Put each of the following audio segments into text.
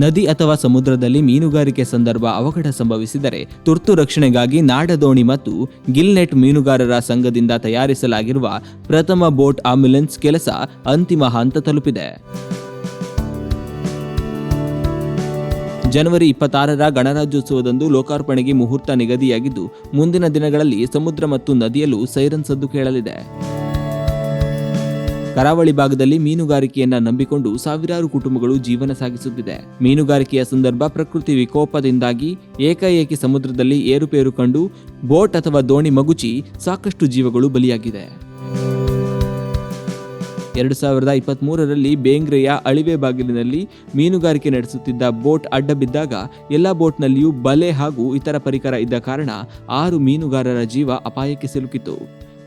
ನದಿ ಅಥವಾ ಸಮುದ್ರದಲ್ಲಿ ಮೀನುಗಾರಿಕೆ ಸಂದರ್ಭ ಅವಘಡ ಸಂಭವಿಸಿದರೆ ತುರ್ತು ರಕ್ಷಣೆಗಾಗಿ ನಾಡದೋಣಿ ಮತ್ತು ಗಿಲ್ನೆಟ್ ಮೀನುಗಾರರ ಸಂಘದಿಂದ ತಯಾರಿಸಲಾಗಿರುವ ಪ್ರಥಮ ಬೋಟ್ ಆಂಬ್ಯುಲೆನ್ಸ್ ಕೆಲಸ ಅಂತಿಮ ಹಂತ ತಲುಪಿದೆ. ಜನವರಿ 26ರ ಗಣರಾಜ್ಯೋತ್ಸವದಂದು ಲೋಕಾರ್ಪಣೆಗೆ ಮುಹೂರ್ತ ನಿಗದಿಯಾಗಿದ್ದು, ಮುಂದಿನ ದಿನಗಳಲ್ಲಿ ಸಮುದ್ರ ಮತ್ತು ನದಿಯಲ್ಲೂ ಸೈರನ್ ಸದ್ದು ಕೇಳಲಿದೆ. ಕರಾವಳಿ ಭಾಗದಲ್ಲಿ ಮೀನುಗಾರಿಕೆಯನ್ನ ನಂಬಿಕೊಂಡು ಸಾವಿರಾರು ಕುಟುಂಬಗಳು ಜೀವನ ಸಾಗಿಸುತ್ತಿದೆ. ಮೀನುಗಾರಿಕೆಯ ಸಂದರ್ಭ ಪ್ರಕೃತಿ ವಿಕೋಪದಿಂದಾಗಿ ಏಕಾಏಕಿ ಸಮುದ್ರದಲ್ಲಿ ಏರುಪೇರು ಕಂಡು ಬೋಟ್ ಅಥವಾ ದೋಣಿ ಮಗುಚಿ ಸಾಕಷ್ಟು ಜೀವಗಳು ಬಲಿಯಾಗಿದೆ. 2023ರಲ್ಲಿ ಬೇಂಗ್ರೆಯ ಅಳಿವೆ ಬಾಗಿಲಿನಲ್ಲಿ ಮೀನುಗಾರಿಕೆ ನಡೆಸುತ್ತಿದ್ದ ಬೋಟ್ ಅಡ್ಡ ಬಿದ್ದಾಗ ಎಲ್ಲ ಬೋಟ್ನಲ್ಲಿಯೂ ಬಲೆ ಹಾಗೂ ಇತರ ಪರಿಕರ ಇದ್ದ ಕಾರಣ 6 ಮೀನುಗಾರರ ಜೀವ ಅಪಾಯಕ್ಕೆ ಸಿಲುಕಿತು.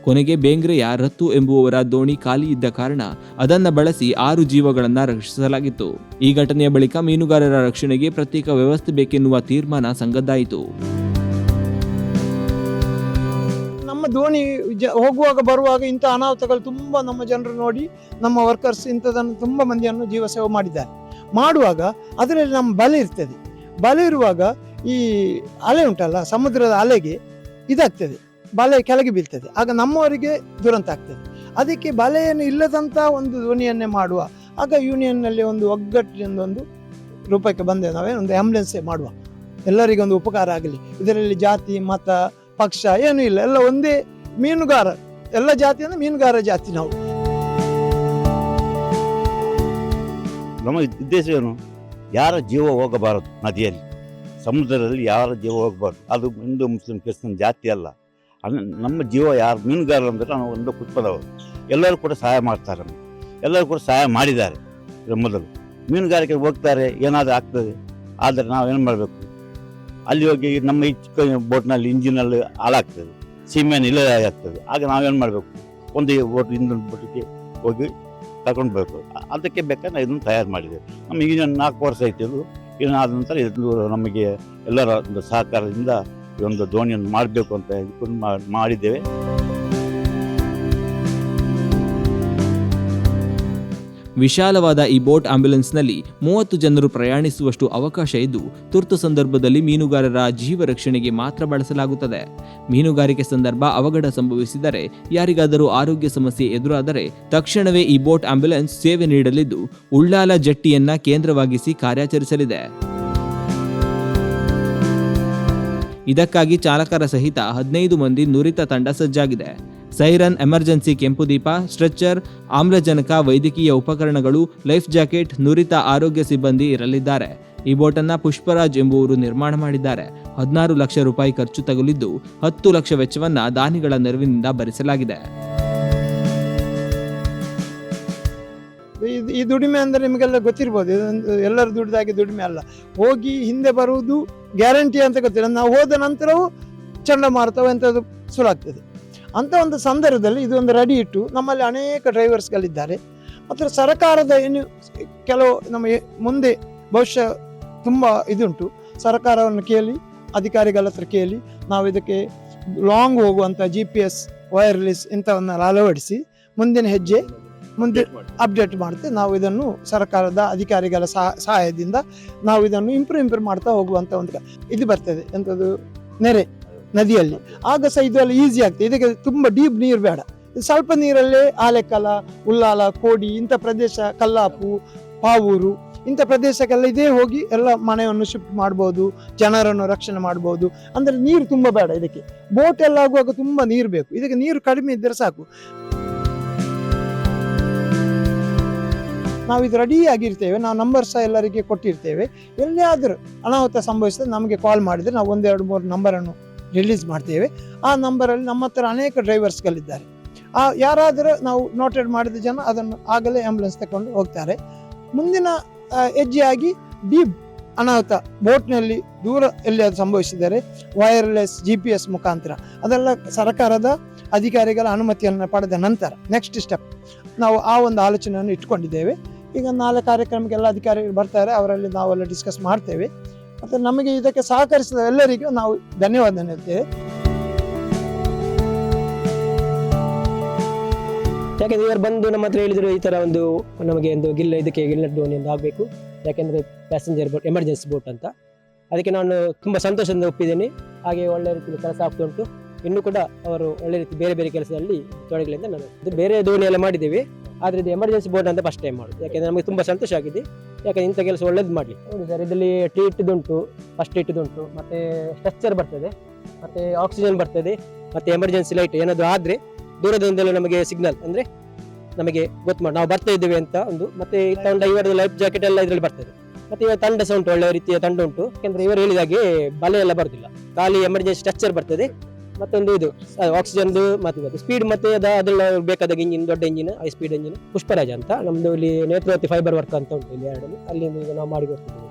ಕೊನೆಗೆ ಬೇಂಗ್ರೆಯ ರತ್ತು ಎಂಬುವವರ ದೋಣಿ ಖಾಲಿ ಇದ್ದ ಕಾರಣ ಅದನ್ನ ಬಳಸಿ 6 ಜೀವಗಳನ್ನ ರಕ್ಷಿಸಲಾಗಿತ್ತು. ಈ ಘಟನೆಯ ಬಳಿಕ ಮೀನುಗಾರರ ರಕ್ಷಣೆಗೆ ಪ್ರತ್ಯೇಕ ವ್ಯವಸ್ಥೆ ಬೇಕೆನ್ನುವ ತೀರ್ಮಾನ ಸಂಗದ್ದಾಯಿತು. ನಮ್ಮ ದೋಣಿ ಹೋಗುವಾಗ ಬರುವಾಗ ಇಂಥ ಅನಾಹುತಗಳು ತುಂಬ ನಮ್ಮ ಜನರು ನೋಡಿ ನಮ್ಮ ವರ್ಕರ್ಸ್ ಇಂಥದನ್ನು ತುಂಬ ಮಂದಿಯನ್ನು ಜೀವ ಸೇವೆ ಮಾಡಿದ್ದಾರೆ. ಮಾಡುವಾಗ ಅದರಲ್ಲಿ ನಮ್ಮ ಬಲೆ ಇರ್ತದೆ. ಬಲೆ ಇರುವಾಗ ಈ ಅಲೆ ಉಂಟಲ್ಲ, ಸಮುದ್ರದ ಅಲೆಗೆ ಇದಾಗ್ತದೆ, ಬಲೆ ಕೆಳಗೆ ಬೀಳ್ತದೆ, ಆಗ ನಮ್ಮವರಿಗೆ ದುರಂತ ಆಗ್ತದೆ. ಅದಕ್ಕೆ ಬಲೆಯನ್ನು ಇಲ್ಲದಂಥ ಒಂದು ದೋಣಿಯನ್ನೇ ಮಾಡುವ. ಆಗ ಯೂನಿಯನ್ನಲ್ಲಿ ಒಂದು ಒಗ್ಗಟ್ಟಿನಿಂದ ಒಂದು ರೂಪಕ್ಕೆ ಬಂದೆ, ನಾವೇ ಒಂದು ಆಂಬ್ಯುಲೆನ್ಸೇ ಮಾಡುವ, ಎಲ್ಲರಿಗೊಂದು ಉಪಕಾರ ಆಗಲಿ. ಇದರಲ್ಲಿ ಜಾತಿ ಮತ ಪಕ್ಷ ಏನೂ ಇಲ್ಲ, ಎಲ್ಲ ಒಂದೇ ಮೀನುಗಾರ, ಎಲ್ಲ ಜಾತಿ ಅಂದ್ರೆ ಮೀನುಗಾರ ಜಾತಿ. ನಾವು ನಮ್ಮ ಉದ್ದೇಶ ಏನು? ಯಾರ ಜೀವ ಹೋಗಬಾರದು ನದಿಯಲ್ಲಿ, ಸಮುದ್ರದಲ್ಲಿ ಯಾರ ಜೀವ ಹೋಗಬಾರದು. ಅದು ಹಿಂದೂ ಮುಸ್ಲಿಂ ಕ್ರಿಶ್ಚಿಯನ್ ಜಾತಿ ಅಲ್ಲ. ನಮ್ಮ ಜೀವ ಯಾರು ಮೀನುಗಾರರು ಅಂದರೆ ನಾವು ಒಂದು ಕುಟುಂಬದವರು. ಎಲ್ಲರೂ ಕೂಡ ಸಹಾಯ ಮಾಡ್ತಾರೆ, ಎಲ್ಲರೂ ಕೂಡ ಸಹಾಯ ಮಾಡಿದ್ದಾರೆ. ಮೊದಲು ಮೀನುಗಾರಿಕೆ ಹೋಗ್ತಾರೆ, ಏನಾದರೂ ಆಗ್ತದೆ ಆದರೆ ನಾವೇನು ಮಾಡಬೇಕು? ಅಲ್ಲಿ ಹೋಗಿ ನಮ್ಮ ಈ ಚಿಕ್ಕ ಬೋಟ್ನಲ್ಲಿ ಇಂಜಿನಲ್ಲಿ ಹಾಳಾಗ್ತದೆ, ಸೀಮೆಯನ್ನು ಇಲ್ಲ ಆಗ್ತದೆ. ಆಗ ನಾವೇನು ಮಾಡಬೇಕು? ಒಂದು ಬೋಟ್ ಇನ್ನೊಂದು ಬೋಟಿಗೆ ಹೋಗಿ ತಗೊಂಡು ಬರಬೇಕು. ಅದಕ್ಕೆ ಬೇಕಾದ್ರೆ ಇದನ್ನು ತಯಾರು ಮಾಡಿದ್ದೇವೆ. ನಮಗೆ ಈಗ 4 ವರ್ಷ ಆಯ್ತು. ಇದು ಇದಾದ ನಂತರ ಇದು ನಮಗೆ ಎಲ್ಲರ ಒಂದು ಸಹಕಾರದಿಂದ ಈ ಒಂದು ದೋಣಿಯನ್ನು ಮಾಡಬೇಕು ಅಂತ ಮಾಡಿದ್ದೇವೆ. ವಿಶಾಲವಾದ ಈ ಬೋಟ್ ಆಂಬ್ಯುಲೆನ್ಸ್ನಲ್ಲಿ 30 ಜನರು ಪ್ರಯಾಣಿಸುವಷ್ಟು ಅವಕಾಶ ಇದ್ದು, ತುರ್ತು ಸಂದರ್ಭದಲ್ಲಿ ಮೀನುಗಾರರ ಜೀವ ರಕ್ಷಣೆಗೆ ಮಾತ್ರ ಬಳಸಲಾಗುತ್ತದೆ. ಮೀನುಗಾರಿಕೆ ಸಂದರ್ಭ ಅವಘಡ ಸಂಭವಿಸಿದರೆ, ಯಾರಿಗಾದರೂ ಆರೋಗ್ಯ ಸಮಸ್ಯೆ ಎದುರಾದರೆ ತಕ್ಷಣವೇ ಈ ಬೋಟ್ ಆಂಬ್ಯುಲೆನ್ಸ್ ಸೇವೆ ನೀಡಲಿದ್ದು, ಉಳ್ಳಾಲ ಜಟ್ಟಿಯನ್ನ ಕೇಂದ್ರವಾಗಿಸಿ ಕಾರ್ಯಾಚರಿಸಲಿದೆ. ಇದಕ್ಕಾಗಿ ಚಾಲಕರ ಸಹಿತ 15 ಮಂದಿ ನುರಿತ ತಂಡ ಸಜ್ಜಾಗಿದೆ. ಸೈರನ್, ಎಮರ್ಜೆನ್ಸಿ ಕೆಂಪು ದೀಪ, ಸ್ಟ್ರೆಚರ್, ಆಮ್ಲಜನಕ, ವೈದ್ಯಕೀಯ ಉಪಕರಣಗಳು, ಲೈಫ್ ಜಾಕೆಟ್, ನುರಿತ ಆರೋಗ್ಯ ಸಿಬ್ಬಂದಿ ಇರಲಿದ್ದಾರೆ. ಈ ಬೋಟನ್ನ ಪುಷ್ಪರಾಜ್ ಎಂಬುವರು ನಿರ್ಮಾಣ ಮಾಡಿದ್ದಾರೆ. 16 ಲಕ್ಷ ರೂಪಾಯಿ ಖರ್ಚು ತಗುಲಿದ್ದು, 10 ಲಕ್ಷ ವೆಚ್ಚವನ್ನ ದಾನಿಗಳ ನೆರವಿನಿಂದ ಭರಿಸಲಾಗಿದೆ. ಈ ದುಡಿಮೆ ಅಂದರೆ ನಿಮಗೆಲ್ಲ ಗೊತ್ತಿರ್ಬೋದು, ಎಲ್ಲರೂ ದುಡಿದಾಗೆ ದುಡಿಮೆ ಅಲ್ಲ. ಹೋಗಿ ಹಿಂದೆ ಬರುವುದು ಗ್ಯಾರಂಟಿ ಅಂತ ಗೊತ್ತಿಲ್ಲ. ನಾವು ಹೋದ ನಂತರವೂ ಚಂಡಮಾರುತವು ಎಂಥದ್ದು ಸುರಾಗ್ತದೆ. ಅಂಥ ಒಂದು ಸಂದರ್ಭದಲ್ಲಿ ಇದೊಂದು ರೆಡಿ ಇಟ್ಟು ನಮ್ಮಲ್ಲಿ ಅನೇಕ ಡ್ರೈವರ್ಸ್ಗಳಿದ್ದಾರೆ. ಮತ್ತು ಸರ್ಕಾರದ ಏನು ಕೆಲವು ನಮಗೆ ಮುಂದೆ ಭವಿಷ್ಯ ತುಂಬ ಇದುಂಟು. ಸರ್ಕಾರವನ್ನು ಕೇಳಿ, ಅಧಿಕಾರಿಗಳ ಹತ್ರ ಕೇಳಿ ನಾವು ಇದಕ್ಕೆ ಲಾಂಗ್ ಹೋಗುವಂಥ GPS, ವೈರ್ಲೆಸ್ ಇಂಥವನ್ನ ಅಳವಡಿಸಿ ಮುಂದಿನ ಹೆಜ್ಜೆ ಮುಂದೆ ಅಪ್ಡೇಟ್ ಮಾಡುತ್ತೆ. ನಾವು ಇದನ್ನು ಸರ್ಕಾರದ ಅಧಿಕಾರಿಗಳ ಸಹಾಯದಿಂದ ನಾವು ಇದನ್ನು ಇಂಪ್ರೂವ್ ಮಾಡ್ತಾ ಹೋಗುವಂಥ ಒಂದು ಇದು ಬರ್ತದೆ. ಎಂಥದ್ದು ನೆರೆ ನದಿಯಲ್ಲಿ. ಆಗ ಸಹ ಇದೆಲ್ಲ ಈಸಿ ಆಗ್ತದೆ. ಇದಕ್ಕೆ ತುಂಬ ಡೀಪ್ ನೀರು ಬೇಡ. ಸ್ವಲ್ಪ ನೀರಲ್ಲೇ ಆಲೆಕಲ, ಉಳ್ಳಾಲ, ಕೋಡಿ ಇಂಥ ಪ್ರದೇಶ, ಕಲ್ಲಾಪು, ಪಾವೂರು ಇಂಥ ಪ್ರದೇಶಕ್ಕೆಲ್ಲ ಇದೇ ಹೋಗಿ ಎಲ್ಲ ಮನೆಯನ್ನು ಶಿಫ್ಟ್ ಮಾಡ್ಬೋದು, ಜನರನ್ನು ರಕ್ಷಣೆ ಮಾಡ್ಬೋದು. ಅಂದರೆ ನೀರು ತುಂಬ ಬೇಡ ಇದಕ್ಕೆ. ಬೋಟ್ ಎಲ್ಲ ಆಗುವಾಗ ತುಂಬ ನೀರು ಬೇಕು. ಇದಕ್ಕೆ ನೀರು ಕಡಿಮೆ ಇದ್ದರೆ ಸಾಕು. ನಾವು ಇದು ರೆಡಿ ಆಗಿರ್ತೇವೆ. ನಾವು ನಂಬರ್ ಸಹ ಎಲ್ಲರಿಗೆ ಕೊಟ್ಟಿರ್ತೇವೆ. ಎಲ್ಲೇ ಆದರೂ ಅನಾಹುತ ಸಂಭವಿಸಿದ್ರೆ ನಮಗೆ ಕಾಲ್ ಮಾಡಿದರೆ ನಾವು 1, 2, 3 ನಂಬರನ್ನು ರಿಲೀಸ್ ಮಾಡ್ತೇವೆ. ಆ ನಂಬರಲ್ಲಿ ನಮ್ಮ ಹತ್ರ ಅನೇಕ ಡ್ರೈವರ್ಸ್ಗಳಿದ್ದಾರೆ. ಯಾರಾದರೂ ನಾವು ನೋಟೆಡ್ ಮಾಡಿದ ಜನ ಅದನ್ನು ಆಗಲೇ ಆಂಬ್ಯುಲೆನ್ಸ್ ತಗೊಂಡು ಹೋಗ್ತಾರೆ. ಮುಂದಿನ ಹೆಜ್ಜೆಯಾಗಿ ಡೀಪ್ ಅನಾಹುತ ಬೋಟ್ನಲ್ಲಿ ದೂರ ಎಲ್ಲಿ ಅದು ಸಂಭವಿಸಿದರೆ ವೈರ್ಲೆಸ್ GPS ಮುಖಾಂತರ ಅದೆಲ್ಲ ಸರ್ಕಾರದ ಅಧಿಕಾರಿಗಳ ಅನುಮತಿಯನ್ನು ಪಡೆದ ನಂತರ ನೆಕ್ಸ್ಟ್ ಸ್ಟೆಪ್ ನಾವು ಆ ಒಂದು ಆಲೋಚನೆಯನ್ನು ಇಟ್ಕೊಂಡಿದ್ದೇವೆ. ಈಗ ನಾಳೆ ಕಾರ್ಯಕ್ರಮಕ್ಕೆಲ್ಲ ಅಧಿಕಾರಿಗಳು ಬರ್ತಾರೆ, ಅವರಲ್ಲಿ ನಾವೆಲ್ಲ ಡಿಸ್ಕಸ್ ಮಾಡ್ತೇವೆ. ಮತ್ತು ನಮಗೆ ಇದಕ್ಕೆ ಸಹಕರಿಸಿದ ಎಲ್ಲರಿಗೂ ನಾವು ಧನ್ಯವಾದ ಹೇಳ್ತೇವೆ. ಯಾಕೆಂದರೆ ಇವರು ಬಂದು ನಮ್ಮ ಹತ್ರ ಹೇಳಿದರು, ಈ ಥರ ಒಂದು ನಮಗೆ ಒಂದು ಇದಕ್ಕೆ ಗಿಲ್ನೆಟ್ ದೋಣಿ ಒಂದು ಆಗಬೇಕು. ಯಾಕೆಂದರೆ ಪ್ಯಾಸೆಂಜರ್ ಬೋಟ್ ಎಮರ್ಜೆನ್ಸಿ ಬೋಟ್ ಅಂತ. ಅದಕ್ಕೆ ನಾನು ತುಂಬ ಸಂತೋಷದಿಂದ ಒಪ್ಪಿದ್ದೇನೆ. ಹಾಗೆ ಒಳ್ಳೆ ರೀತಿಯಲ್ಲಿ ಕೆಲಸ ಆಗ್ತಾ ಉಂಟು. ಇನ್ನು ಕೂಡ ಅವರು ಒಳ್ಳೆ ರೀತಿ ಬೇರೆ ಬೇರೆ ಕೆಲಸದಲ್ಲಿ ತೊಡಗಲಿಂದ ನಾನು ಇದು ಬೇರೆ ದೋಣಿ ಎಲ್ಲ ಮಾಡಿದ್ದೇವೆ, ಆದರೆ ಇದು ಎಮರ್ಜೆನ್ಸಿ ಬೋಟ್ ಅಂತ ಫಸ್ಟ್ ಟೈಮ್ ಮಾಡೋದು. ಯಾಕೆಂದರೆ ನಮಗೆ ತುಂಬ ಸಂತೋಷ ಆಗಿದೆ. ಯಾಕಂದ್ರೆ ಇಂಥ ಕೆಲಸ ಒಳ್ಳೇದು ಮಾಡಲಿ. ನೋಡಿ ಸರ್, ಇದರಲ್ಲಿ ಟೀ ಇಟ್ಟುದುಂಟು, ಫಸ್ಟ್ ಇಟ್ಟುದುಂಟು, ಮತ್ತು ಸ್ಟ್ರಕ್ಚರ್ ಬರ್ತದೆ, ಮತ್ತು ಆಕ್ಸಿಜನ್ ಬರ್ತದೆ, ಮತ್ತು ಎಮರ್ಜೆನ್ಸಿ ಲೈಟ್ ಏನಾದರೂ ಆದರೆ ದೂರದಿಂದಲೂ ನಮಗೆ ಸಿಗ್ನಲ್ ಅಂದರೆ ನಮಗೆ ಗೊತ್ತು ಮಾಡಿ ನಾವು ಬರ್ತಾ ಇದ್ದೇವೆ ಅಂತ ಒಂದು. ಮತ್ತು ಒಂದು ಇವರದ್ದು ಲೈಫ್ ಜಾಕೆಟ್ ಎಲ್ಲ ಇದರಲ್ಲಿ ಬರ್ತದೆ. ಮತ್ತು ಇವಾಗ ತಂಡ ಸಹ ಉಂಟು, ಒಳ್ಳೆ ರೀತಿಯ ತಂಡ ಉಂಟು. ಯಾಕೆಂದರೆ ಇವರು ಹೇಳಿದಾಗೆ ಬಲೆ ಎಲ್ಲ ಬರುದಿಲ್ಲ, ಖಾಲಿ ಎಮರ್ಜೆನ್ಸಿ ಸ್ಟ್ರಕ್ಚರ್ ಬರ್ತದೆ. ಮತ್ತೊಂದು ಇದು ಆಕ್ಸಿಜನ್ದು ಮತ್ತು ಸ್ಪೀಡ್, ಮತ್ತೆ ಅದ್ರಲ್ಲಿ ಬೇಕಾದಾಗ ಇಂಜಿನ್, ದೊಡ್ಡ engine, high speed engine Pushparaja ಅಂತ ನಮ್ದು ಇಲ್ಲಿ ನೇತ್ರಾವತಿ ಫೈಬರ್ ವರ್ಕ್ ಅಂತ ಉಂಟು ಇಲ್ಲಿ ಎರಡಲ್ಲಿ, ಅಲ್ಲಿ ನಾವು ಮಾಡಿ ಕೊಡ್ತಿದ್ದೀವಿ.